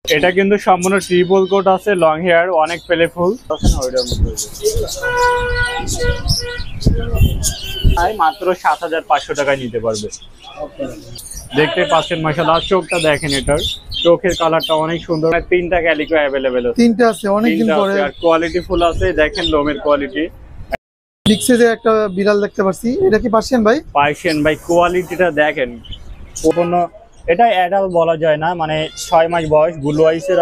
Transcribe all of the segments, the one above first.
এটা কিন্তু সম্পূর্ণ ট্রিপল কোট আছে, লং হেয়ার, অনেক প্লেফুল আছে না ওইটার মধ্যে। মাত্র ৭৫০০ টাকায় নিতে পারবে। দেখতে পাচ্ছেন মাশাআল্লাহ, চোখটা দেখেন, এটার চোখের কালারটা অনেক সুন্দর। তিনটা ক্যালিকো অ্যাভেলেবেল আছে, তিনটা আছে, অনেক দিন পরে। আর কোয়ালিটি ফুল আছে, দেখেন লোমের কোয়ালিটি। বিগ সাইজের একটা বিড়াল দেখতে পাচ্ছি, এটা কি পার্সিয়ান ভাই? পার্সিয়ান ভাই, কোয়ালিটিটা দেখেন। সম্পূর্ণ এটা অ্যাডাল্ট বলা যায় না, মানে 6 মাস বয়স, ব্লু আইসের।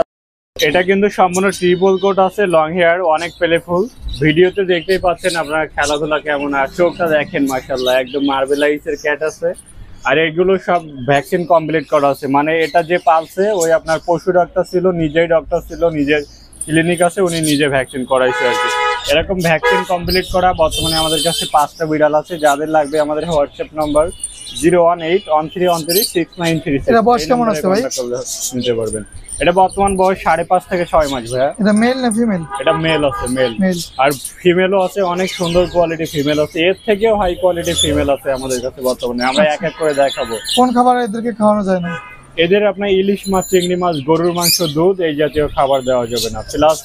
এটা কিন্তু সম্পূর্ণ ট্রিপল কোট আছে, লং হেয়ার, অনেক প্লেফুল। ভিডিওতে দেখতেই পাচ্ছেন আপনারা খেলাধুলা কেমন। আর চোখটা দেখেন মাশাআল্লাহ, একদম মার্বেল আইসের ক্যাট আছে। আর এগুলো সব ভ্যাকসিন কমপ্লিট করা আছে, মানে এটা যে পালছে ওই আপনার পশু ডাক্তার ছিল, নিজেই ডক্টর ছিল, নিজের ক্লিনিক আছে, উনি নিজে ভ্যাকসিন করাইছে আর কি। এরকম ভ্যাকসিন কমপ্লিট করা বর্তমানে আমাদের কাছে 5টা বিড়াল আছে। যাদের লাগবে আমাদের হোয়াটসঅ্যাপ নম্বর 01813136936। এটা বয়স কেমন আছে ভাই? নিতে পারবেন। এটা বর্তমান বয়স 5.5 থেকে 6 মাস ভাইয়া। এটা মেল না ফিমেল? এটা মেল আছে, মেল। আর ফিমেলও আছে, অনেক সুন্দর কোয়ালিটি ফিমেল আছে, এর থেকেও হাই কোয়ালিটি ফিমেল আছে আমাদের কাছে বর্তমানে। আমরা এক এক করে দেখাবো। কোন খাবার এদেরকে খাওয়ানো যায় না? এদের আপনার ইলিশ মাছ, চিংড়ি মাছ, গরুর মাংস, দুধ এই জাতীয় খাবার দেওয়া যাবে না। প্লাস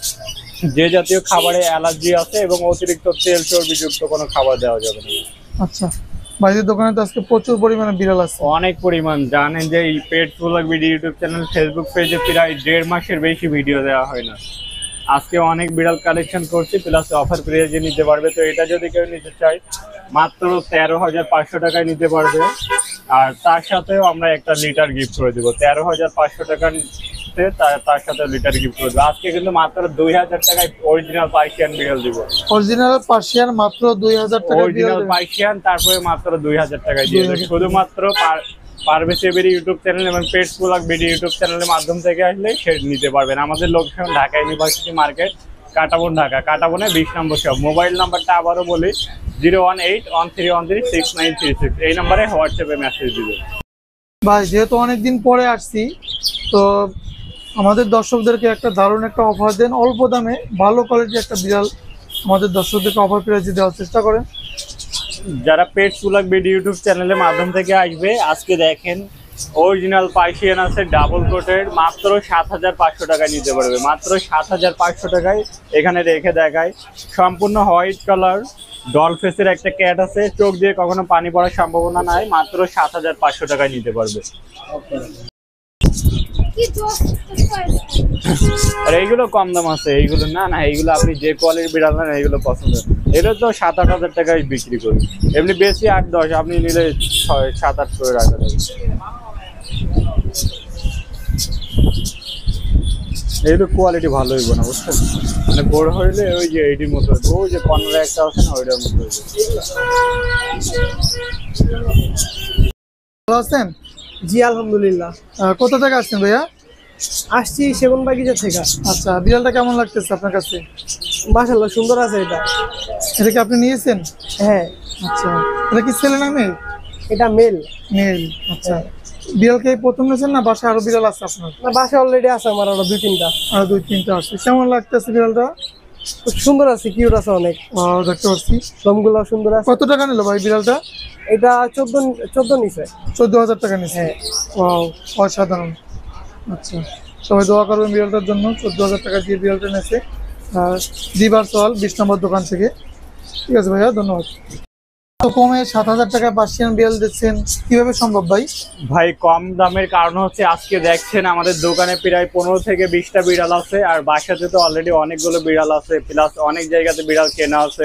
যে জাতীয় খাবারে অ্যালার্জি আছে এবং অতিরিক্ত তেল চর্বিযুক্ত কোনো খাবার দেওয়া যাবে না। আচ্ছা, বাইরের দোকানে তো আজকে প্রচুর পরিমাণে বিড়াল আছে, অনেক পরিমাণ। জানেন যে এই pet blog video YouTube channel, Facebook পেজে প্রায় 1.5 মাসের বেশি ভিডিও দেওয়া হয় না। আজকে অনেক বিড়াল কালেকশন করছি, প্লাস অফার প্রাইজে নিতে পারবে। তো এটা যদি কেউ নিতে চায় মাত্র 13,500 টাকায় নিতে পারবে। আর তার সাথেও আমরা একটা লিটার গিফট করে দেবো। 13,500 টাকা তার সাথে লিটার গিফট করে দেবো। আজকে কিন্তু মাত্র 2,000 টাকায় অরিজিনাল পার্সিয়ান বিড়াল দিব। অরিজিনাল পার্সিয়ান মাত্র 2,000 টাকা। অরিজিনাল পার্সিয়ান তারপরে মাত্র 2,000 টাকায় দিয়ে দেবো। শুধুমাত্র পারভেজ এবিডি ইউটিউব চ্যানেল এবং পেটস ব্লগ ভিডিও ইউটিউব চ্যানেলের মাধ্যম থেকে আসলে সে নিতে পারবেন। আমাদের location Dhaka university market, Katabon, Dhaka. কাটাবনে 20 নম্বর শপ। মোবাইল নাম্বারটা আবারও বলি 01813136936। এই নাম্বারে হোয়াটসঅ্যাপে মেসেজ দিবেন। ভাই যেহেতু অনেকদিন পরে আসছি, তো আমাদের দর্শকদেরকে একটা দারুণ একটা অফার দেন, অল্প দামে ভালো কোয়ালিটির একটা বিড়াল আমাদের দর্শকদেরকে অফার প্রাইসে দেওয়ার চেষ্টা করেন। যারা পেটস ব্লগ ভিডিও ইউটিউব চ্যানেলের মাধ্যম থেকে আসবে, আজকে দেখেন অরিজিনাল পার্সিয়ান আছে ডাবল কোটের, মাত্র 7,500 টাকায় নিতে পারবে। মাত্র 7,500 টাকায় এখানে রেখে দেখায়। সম্পূর্ণ হোয়াইট কালার ডল ফেসের একটা ক্যাট আছে, চোখ দিয়ে কখনো পানি পড়ার সম্ভাবনা নাই। মাত্র 7,500 টাকায় নিতে পারবে। আর এইগুলো কম দাম আছে, এইগুলো না, এইগুলো আপনি যে কোয়ালিটির বিড়াল নেন এইগুলো পছন্দ। এগুলো তো 7-8 হাজার টাকায় বিক্রি করি, এমনি বেশি 8-10, আপনি নিলে 6-7-8 করে রাখা যাবে। এইগুলো কোয়ালিটি ভালো হইব না, বুঝছেন, মানে বড় হইলে ওই যে এইটির মতো, ওই যে 15 একটা আছে না, ওইটার মতো হইবে। ভালো আছেন? জি আলহামদুলিল্লাহ। কোথা থেকে আসছেন ভাইয়া? আসছি সেগুন বাগিচা থেকে। আচ্ছা, বিড়ালটা কেমন লাগতেছে আপনার কাছে? মাশাআল্লাহ সুন্দর আছে। এটা কি আপনি নিয়েছেন? হ্যাঁ। আচ্ছা, এটা কি ছেলে না মেয়ে? এটা মেল। মেল। আচ্ছা, বিড়ালকে প্রথম নিয়েছেন না বাসায় আরো বিড়াল আছে আপনার? না, বাসায় অলরেডি আছে আমার আরো 2-3টা। আরো 2-3টা আছে। কেমন লাগতেছে বিড়ালটা? খুব সুন্দর আছে, কিউট আছে অনেক। দেখতে পাচ্ছি লোমগুলো সুন্দর আছে। কত টাকা নিল ভাই বিড়ালটা? এটা 14 নিছে। 14,000 টাকা নিছে। হ্যাঁ। অসাধারণ। আচ্ছা, সবাই দোয়া করবেন বিড়ালটার জন্য। 14,000 টাকা দিয়ে বিড়ালটা নিয়েছে দিবার সওয়াল 20 নম্বর দোকান থেকে। ঠিক আছে ভাইয়া, ধন্যবাদ। তো কমে 7,000 টাকা পার্সিয়ান বিড়াল দিচ্ছেন, কিভাবে সম্ভব ভাই? ভাই কম দামের কারণ হচ্ছে আজকে দেখছেন আমাদের দোকানে প্রায় 15 থেকে 20টা বিড়াল আছে। আর বাসাতে তো অলরেডি অনেকগুলো বিড়াল আছে, প্লাস অনেক জায়গাতে বিড়াল কেনা আছে।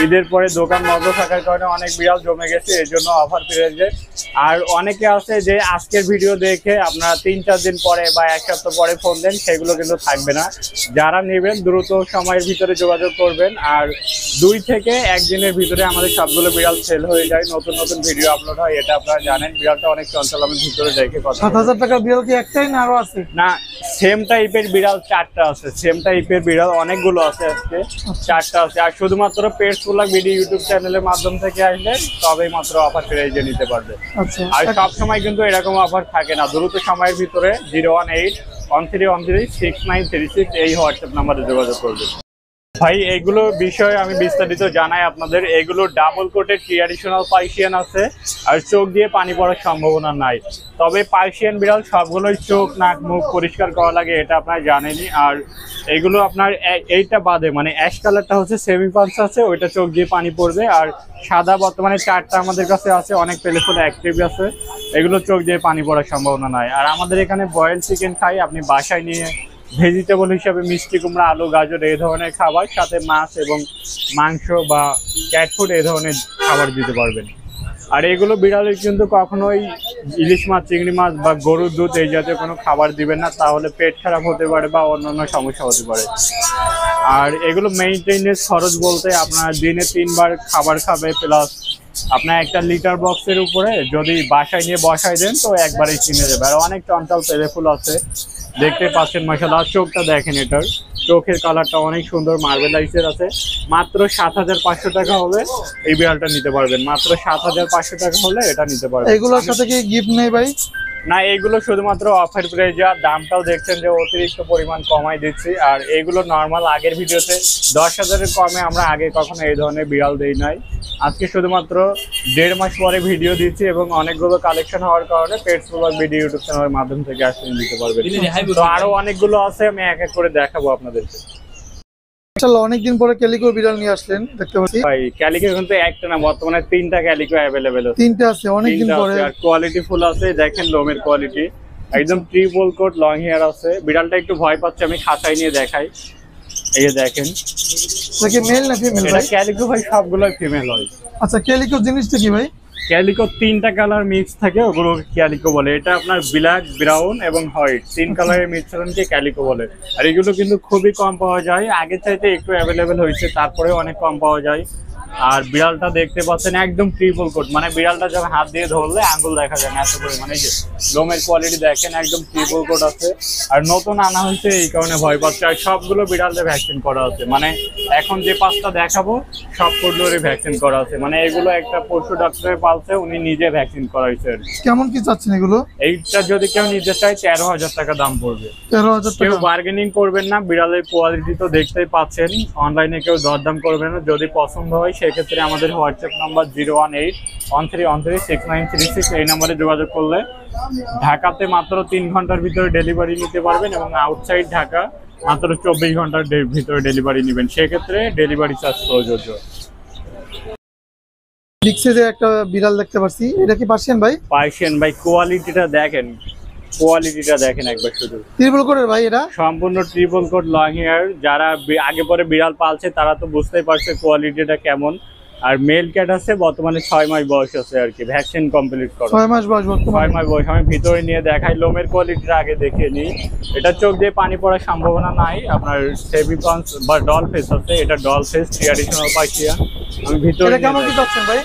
ঈদের পরে দোকান বন্ধ থাকার কারণে অনেক বিড়াল জমে গেছে, এর জন্য অফার প্রাইজে। আর অনেকে আছে যে আজকের ভিডিও দেখে আপনারা 3-4 দিন পরে বা 1 সপ্তাহ পরে ফোন দেন, সেগুলো কিন্তু থাকবে না। যারা নেবেন দ্রুত সময়ের ভিতরে যোগাযোগ করবেন। আর 2 থেকে 1 দিনের ভিতরে আমাদের সবগুলো বিড়াল সেল হয়ে যায়, নতুন নতুন ভিডিও আপলোড হয়, এটা আপনারা জানেন। বিড়ালটা অনেক চঞ্চল, আমি ভিতরে দেখে কথা। 7,000 টাকা বিড়াল কি একটাই না আরো আছে? না, সেম টাইপের বিড়াল 4টা আছে, সেম টাইপের বিড়াল অনেকগুলো আছে, আজকে 4টা আছে। আর শুধুমাত্র পেটস ব্লগ ভিডিও ইউটিউব চ্যানেলের মাধ্যম থেকে আসলে তবেই মাত্র অফার প্রাইজে নিতে পারবে। আচ্ছা, আর সব সময় কিন্তু এরকম অফার থাকে না, দ্রুত সময়ের ভিতরে 01813136936 এই হোয়াটসঅ্যাপ নাম্বারে যোগাযোগ করবে। ভাই এগুলো বিষয়ে আমি বিস্তারিত জানাই আপনাদের। এগুলো ডাবল কোটেড ট্র্যাডিশনাল পার্সিয়ান আছে, আর চোখ দিয়ে পানি পড়ার সম্ভাবনা নাই। তবে পার্সিয়ান বিড়াল সবগুলোই চোখ নাক মুখ পরিষ্কার করা লাগে, এটা আপনারা জানেনই। আর এগুলো আপনার এইটা বাদে মানে অ্যাশ কালারটা হচ্ছে সেমি পাঞ্চ আছে, ওইটা চোখ দিয়ে পানি পড়বে। আর সাদা বর্তমানে 4টা আমাদের কাছে আছে, অনেক পেলেফোনে অ্যাক্টিভ আছে, এগুলো চোখ দিয়ে পানি পড়ার সম্ভাবনা নাই। আর আমাদের এখানে বয়েল চিকেন খাই, আপনি বাসায় নিয়ে ভেজিটেবল হিসাবে মিষ্টি কুমড়া, আলু, গাজর এই ধরনের খাবার, সাথে মাছ এবং মাংস বা ক্যাট ফুড এই ধরনের খাবার দিতে পারবেন। আর এগুলো বিড়ালের কিন্তু কখনোই ইলিশ মাছ, চিংড়ি মাছ বা গরুর দুধ এই জাতীয় কোনো খাবার দিবেন না, তাহলে পেট খারাপ হতে পারে বা অন্যান্য সমস্যা হতে পারে। আর এগুলো মেইনটেনেন্স খরচ বলতে আপনার দিনে 3 বার খাবার খাবে, প্লাস আপনার একটা লিটার বক্সের উপরে যদি বাসায় নিয়ে বসাই দেন তো একবারেই চিনে যাবে। আর অনেক চঞ্চল পেলেফুল আছে, দেখতে পাচ্ছেন মাশাআল্লাহ। চোখটা দেখেন, এটার চোখের কালারটা অনেক সুন্দর, মার্বেলাইজের আছে। মাত্র 7,500 টাকা হলে এই বিড়ালটা নিতে পারবেন, মাত্র 7,500 টাকা হলে এটা নিতে পারবেন। এগুলোর সাথে কি গিফট নেই ভাই? না, এগুলো শুধুমাত্র অফার প্রাইস, আর দামটাও দেখছেন যে অতিরিক্ত পরিমাণ কমাই দিচ্ছি। আর এগুলো নর্মাল আগের ভিডিওতে 10,000-এর কমে আমরা আগে কখনো এই ধরনের বিড়াল দেই নাই। আজকে শুধুমাত্র 1.5 মাস পরে ভিডিও দিচ্ছি, এবং অনেকগুলো কালেকশন হওয়ার কারণে পেটস ব্লগ ভিডিও ইউটিউব চ্যানেলের মাধ্যম থেকে আসলে দিতে পারবেন। তো আরো অনেকগুলো আছে, আমি এক এক করে দেখাবো আপনাদেরকে। অনেকদিন পরে ক্যালিকো বিড়াল নিয়ে আসলেন দেখতে পাচ্ছি ভাই ক্যালিকো কিন্তু একটা না, বর্তমানে 3টা ক্যালিকো অ্যাভেলেবেল আছে। 3টা আছে, অনেকদিন পরে। আর কোয়ালিটি ফুল আছে, দেখেন লোমের কোয়ালিটি একদম ট্রিপল কোট, লং হেয়ার আছে। বিড়ালটা একটু ভয় পাচ্ছে, আমি খাঁচায় নিয়ে দেখাই। এই যে দেখেন, এটা কি মেল না ফিমেল এটা ভাই? ক্যালিকো ভাই সবগুলোই ফিমেল হয়। আচ্ছা, ক্যালিকো জিনিসটা কি ভাই? ক্যালিকো 3টা কালার মিক্স থাকে, ওগুলো ক্যালিকো বলে। এটা আপনার ব্ল্যাক, ব্রাউন এবং হোয়াইট 3 কালারের মিশ্রণকে ক্যালিকো বলে। আর এগুলো কিন্তু খুবই কম পাওয়া যায়, আগের চাইতে একটু অ্যাভেলেবেল হয়েছে, তারপরে অনেক কম পাওয়া যায়। আর বিড়ালটা দেখতে পাচ্ছেন একদম ট্রিপল কোট, মানে বিড়ালটা যখন হাত দিয়ে ধরলে আঙ্গুল দেখা যায় না, এত পরিমাণে। এই যে লোমের কোয়ালিটি দেখেন, একদম ট্রিপল কোট আছে। আর নতুন আনা হয়েছে, এই কারণে ভয় পাচ্ছে। আর সবগুলো বিড়ালদের ভ্যাকসিন করা আছে, মানে এখন যে 5টা দেখাবো সব কোডলোরই ভ্যাকসিন করা আছে। মানে এগুলো একটা পশু ডাক্তারের পালছে, উনি নিজে ভ্যাকসিন করাইছে। কেমন কি চাচ্ছেন এগুলো? এইটা যদি কেউ নিতে চায় 13,000 টাকা দাম পড়বে। 13,000 কেউ টাকা? বার্গেনিং করবেন না, বিড়ালের কোয়ালিটি তো দেখতেই পাচ্ছেন। অনলাইনে কেউ দরদাম করবেন না, যদি পছন্দ হয় সেক্ষেত্রে আমাদের হোয়াটসঅ্যাপ নাম্বার 01813136936 এই নম্বরে যোগাযোগ করলে ঢাকাতে মাত্র 3 ঘন্টার ভিতরে ডেলিভারি নিতে পারবেন, এবং আউটসাইড ঢাকা মাত্র 24 ঘন্টার ভিতরে ডেলিভারি নেবেন, সেক্ষেত্রে ডেলিভারি চার্জ প্রযোজ্য। বিগ সাইজের একটা বিড়াল দেখতে পাচ্ছি, এটা কি পার্সিয়ান ভাই? পার্সিয়ান ভাই, কোয়ালিটিটা দেখেন, কোয়ালিটিটা দেখেন একবার শুধু। ট্রিপল কোটের ভাই এটা? সম্পূর্ণ ট্রিপল কোট, লং হেয়ার। যারা আগে পরে বিড়াল পালছে তারা তো বুঝতেই পারছে কোয়ালিটিটা কেমন। আর মেল ক্যাট আছে, বর্তমানে 6 মাস বয়স আছে আর কি, ভ্যাকসিন কমপ্লিট করা। 6 মাস বয়স বর্তমানে? 6 মাস বয়স। আমি ভিতরে নিয়ে দেখাই, লোমের কোয়ালিটিটা আগে দেখে নিই। এটা চোখ দিয়ে পানি পড়ার সম্ভাবনা নাই। আপনার সেভি পাঞ্চ বা ডল ফেস আছে, এটা ডল ফেস ট্র্যাডিশনাল পার্সিয়ান। আমি ভিতরে এটা কেমন কি চাচ্ছেন ভাই?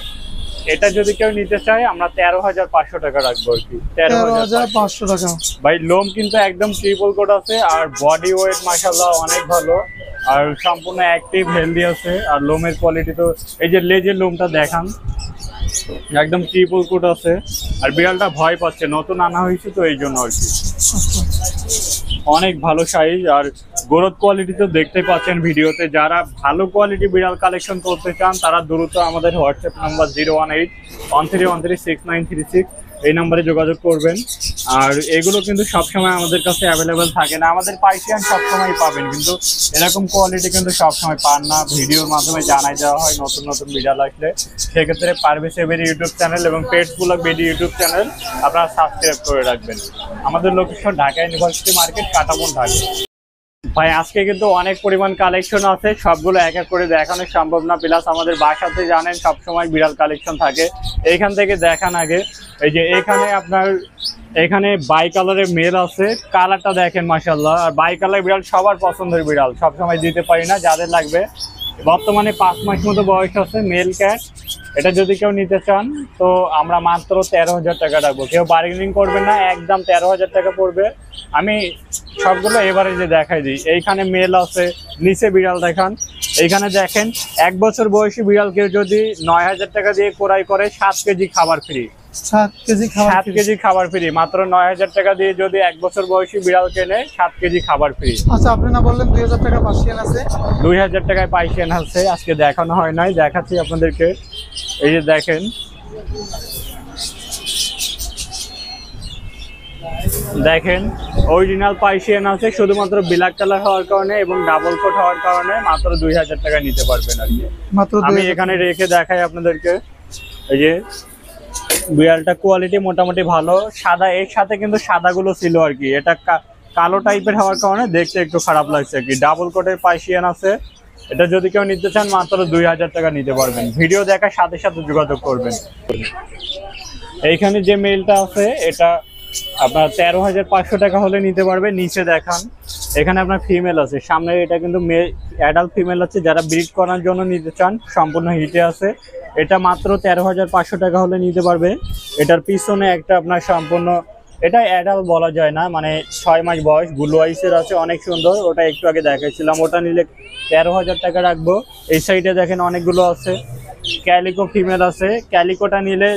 এটা যদি কেউ নিতে চায় আমরা 13,500 টাকা রাখবো আর কি। 13,500 টাকা ভাই। লোম কিন্তু একদম ট্রিপল কোট আছে, আর বডি ওয়েট মাশাআল্লাহ অনেক ভালো, আর সম্পূর্ণ অ্যাক্টিভ, হেলদি আছে। আর লোমের কোয়ালিটি তো এই যে লেজের লোমটা দেখান, একদম ট্রিপল কোট আছে। আর বিড়ালটা ভয় পাচ্ছে, নতুন আনা হয়েছে তো এই জন্য আর কি। অনেক ভালো সাইজ, আর গ্রোথ কোয়ালিটি তো দেখতে পাচ্ছেন ভিডিওতে। যারা ভালো কোয়ালিটি বিড়াল কালেকশন করতে চান তারা দ্রুত আমাদের হোয়াটসঅ্যাপ নাম্বার 01813136936 এই নম্বরে যোগাযোগ করবেন। আর এগুলো কিন্তু সবসময় আমাদের কাছে অ্যাভেলেবেল থাকে না, আমাদের পার্সিয়ান সবসময় পাবেন, কিন্তু এরকম কোয়ালিটি কিন্তু সবসময় পান না। ভিডিওর মাধ্যমে জানাই দেওয়া হয় নতুন নতুন বিড়াল আসলে, সেক্ষেত্রে পারভেজ এবের ইউটিউব চ্যানেল এবং pets blog video YouTube channel আপনারা সাবস্ক্রাইব করে রাখবেন। আমাদের location Dhaka university market, Katabon, Dhaka. ভাই আজকে কিন্তু অনেক পরিমাণ কালেকশন আছে, সবগুলো এক এক করে দেখানো সম্ভব না, প্লাস আমাদের বাসাতে জানেন সবসময় বিড়াল কালেকশন থাকে। এইখান থেকে দেখান আগে, এই যে এখানে আপনার এখানে বাই কালারের মেল আছে, কালারটা দেখেন মাশাআল্লাহ। আর বাই কালার বিড়াল সবার পছন্দের বিড়াল, সবসময় দিতে পারি না, যাদের লাগবে। বর্তমানে 5 মাস মতো বয়স আছে, মেল ক্যাট। এটা যদি কেউ নিতে চান তো আমরা মাত্র 13,000 টাকা রাখবো, কেউ বার্গেনিং করবেন না, একদম 13,000 টাকা পড়বে। আমি সবগুলো এভারেজে দেখাই দিই। এইখানে মেল আছে, নিচে বিড়াল দেখান। এইখানে দেখেন 1 বছর বয়সী বিড়াল কেউ যদি 9,000 টাকা দিয়ে ক্রয় করে 7 কেজি খাবার ফ্রি, 7 কেজি খাবার 7 কেজি খাবার ফ্রি, মাত্র 9000 টাকা দিয়ে যদি 1 বছর বয়সী বিড়াল কেনে 7 কেজি খাবার ফ্রি। আচ্ছা আপনি না বললেন 2000 টাকা পার্সিয়ান আছে? 2000 টাকায় পাইসিয়ান আছে, আজকে দেখানো হয় নাই, দেখাচ্ছি আপনাদেরকে। এই যে দেখেন, দেখেন অরিজিনাল পাইসিয়ান আছে, শুধুমাত্র ব্ল্যাক কালার হওয়ার কারণে এবং ডাবল কোট হওয়ার কারণে মাত্র 2000 টাকা নিতে পারবেন আর কি। মাত্র আমি 2000 এখানে রেখে দেখাই আপনাদেরকে। এই যে বিড়ালটা কোয়ালিটি মোটামুটি ভালো, সাদা, এর সাথে কিন্তু সাদাগুলো ছিল আর কি, এটা কালো টাইপের হওয়ার কারণে দেখতে একটু খারাপ লাগছে আর কি। ডাবল কোটের পাইসিয়ান আছে, এটা যদি কেউ নিতে চান মাত্র 2000 টাকা নিতে পারবেন। ভিডিও দেখার সাথে সাথে যোগাযোগ করবেন। এইখানে যে মেলটা আছে এটা আপনার 13,500 টাকা হলে নিতে পারবেন। নিচে দেখান, এখানে আপনার ফিমেল আছে, সামনে এটা কিন্তু অ্যাডাল্ট ফিমেল আছে, যারা ব্রিড করার জন্য নিতে চান সম্পূর্ণ হিটে আছে। এটা মাত্র 13,500 টাকা হলে নিতে পারবে। এটার পিছনে একটা আপনার সম্পূর্ণ, এটা অ্যাডাল্ট বলা যায় না, মানে 6 মাস বয়স, ব্লু আইসের আছে, অনেক সুন্দর, ওটা একটু আগে দেখাইছিলাম। ওটা নিলে 13,000 টাকা রাখবো। এই সাইডে দেখেন অনেকগুলো আছে, ক্যালিকো ফিমেল আছে, ক্যালিকোটা নিলে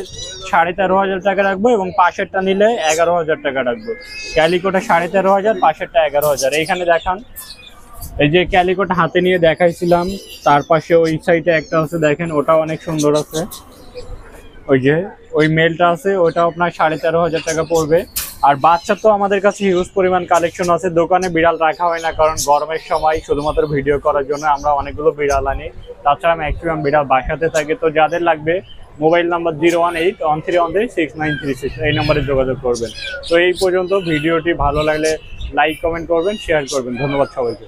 13,500 টাকা রাখবো এবং পাশেরটা নিলে 11,000 টাকা রাখবো। ক্যালিকোটা 13,500, পাশেরটা 11,000। এইখানে দেখান, এই যে ক্যালিকোটা হাতে নিয়ে দেখাইছিলাম, তার পাশে ওই সাইডে একটা আছে দেখেন, ওটা অনেক সুন্দর আছে। ওই যে ওই মেলটা আছে, ওটা আপনার 13,500 টাকা পড়বে। আর বাচ্চা তো আমাদের কাছে হিউজ পরিমাণ কালেকশন আছে। দোকানে বিড়াল রাখা হয় না, কারণ গরমের সময় শুধুমাত্র ভিডিও করার জন্য আমরা অনেকগুলো বিড়াল আনি। তাছাড়া ম্যাক্সিমাম বিড়াল বাসাতে থাকে। তো যাদের লাগবে মোবাইল নাম্বার 01813136936, এই নম্বরে যোগাযোগ করবেন। তো এই পর্যন্ত, ভিডিওটি ভালো লাগলে লাইক কমেন্ট করবেন, শেয়ার করবেন। ধন্যবাদ সবাইকে।